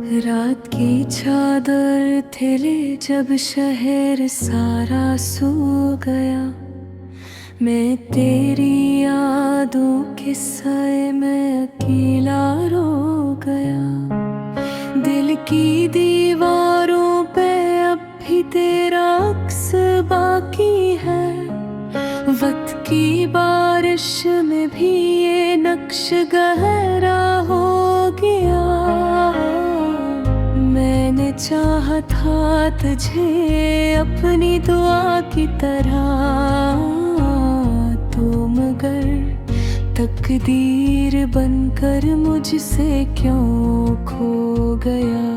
रात की चादर थिले जब शहर सारा सो गया। मैं तेरी यादों के साए में अकेला रो गया। दिल की दीवारों पे अब भी तेरा अक्स बाकी है। वक्त की बारिश में भी ये नक्श गहरा हो गया। मैंने चाहा था तुझे अपनी दुआ की तरह, तो मगर तकदीर बनकर मुझसे क्यों खो गया।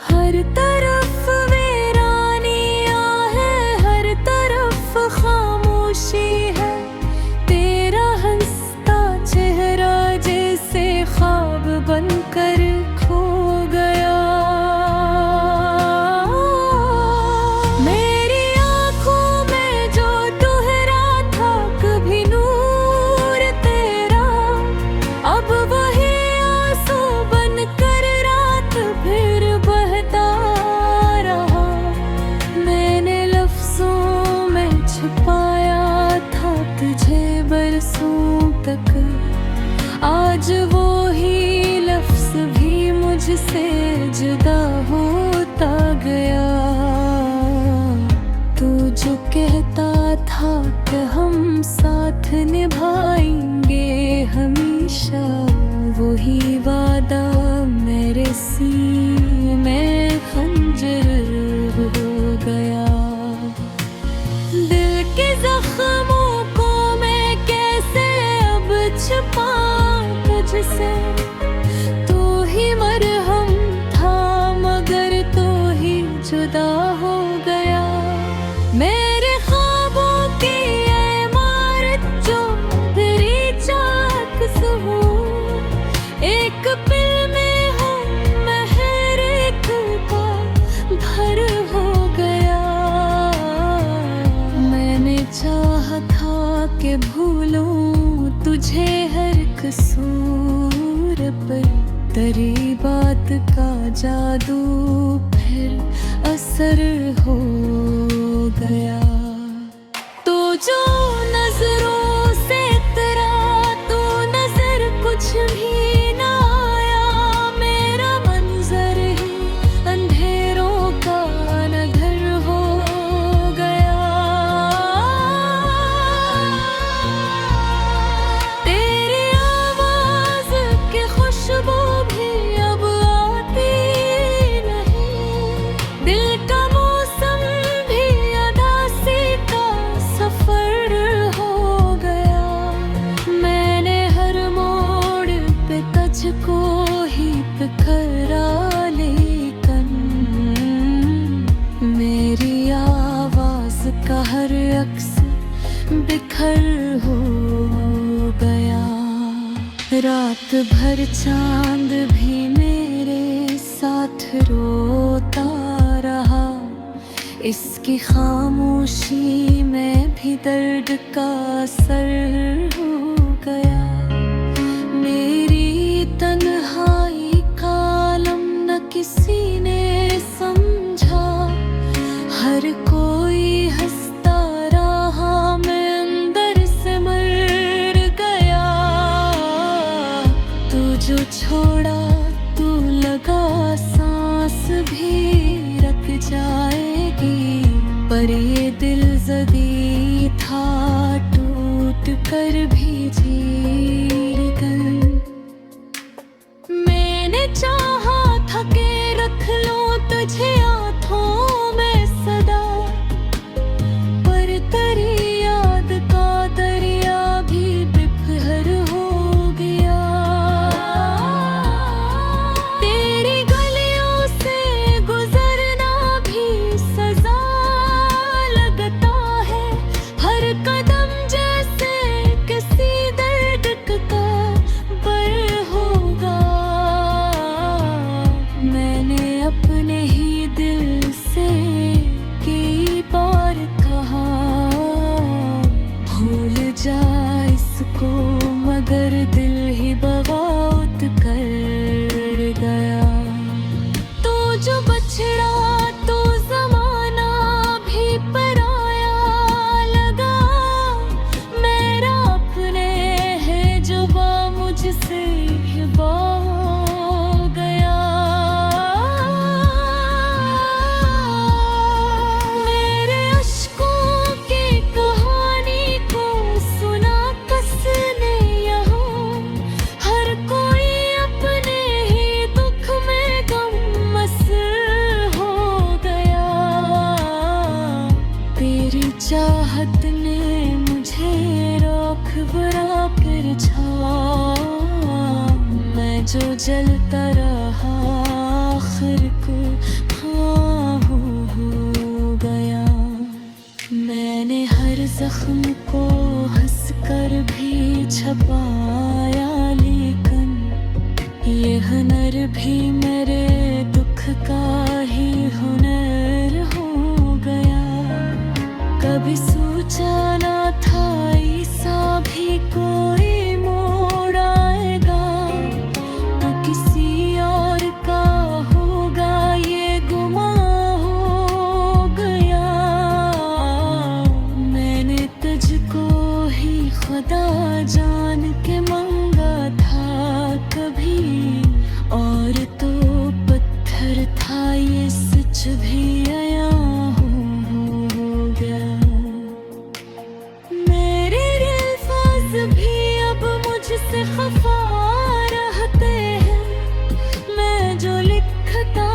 हर तरफ वीरानियां है, हर तरफ खामोशी है। तेरा हंसता चेहरा जैसे ख्वाब बनकर खो गया। मेरी आंखों में जो तुहरा था कभी नूर तेरा, अब वही आंसू बनकर रात फिर बहता रहा। मैंने लफ्जों में छुपाया था तुझे बरसों तक, आज वो ही लफ्ज भी मुझसे जुदा होता गया। तू जो कहता था कि हम साथ निभाएंगे हमेशा, वही वादा मेरे सीने में खंजर हो गया। दिल के जख्मों को मैं कैसे अब छुपाऊं तुझसे। तू ही मरहम था मगर तू ही जुदा हो गया। मेरे ख्वाबों की इमारत जो तेरी चाक से हो, एक पिल में हम महर एक का घर हो गया। मैंने चाहा था कि भूलूं तुझे हर कसूर पर, तेरी बात का जादू फिर असर हो गया। तो जो नजरों से तेरा तो नजर कुछ भी ना आया। मेरा मंजर ही अंधेरों का नगर हो गया। तेरी आवाज की खुशबू भी अब आती नहीं। दिल का मौसम भी उदासी का सफर हो गया। मैंने हर मोड़ पे तुझको ही बिखरा, लेकिन मेरी आवाज का हर अक्स बिखर हो गया। रात भर चांद भी मेरे साथ रोता रहा। इसकी खामोशी में भी दर्द का असर हो गया। मेरी तन्हाई का आलम न किसी ने समझा। हर कोई हंसता रहा, मैं अंदर से मर गया। तू जो छोड़ा तू लगा सांस भी रख जाएगी, पर ये दिल जदी था टूट कर भी जीकर। मैंने चाहा था कि रख लूं तुझे हाथों में सदा, पर तेरी याद का दरिया भी बिखर हो गया। तेरी गलियों से गुजरना भी सजा लगता है। हर कदम जैसे किसी दर्द का बर होगा। जलता रहा आखिर को हाँ हो गया। मैंने हर जख्म को हंसकर भी छपाया, लेकिन ये हुनर भी मेरे दुख का ही हुनर हो गया। कभी सोचा ना था ऐसा भी कोई मोड़ आएगा, तो किसी और का होगा ये गुमां हो गया। मैंने तुझको ही खुदा जान के मांगा था कभी, और तो पत्थर था ये सच भी आया हो गया। मेरे अल्फाज भी अब मुझसे खफा रहते हैं, मैं जो लिखता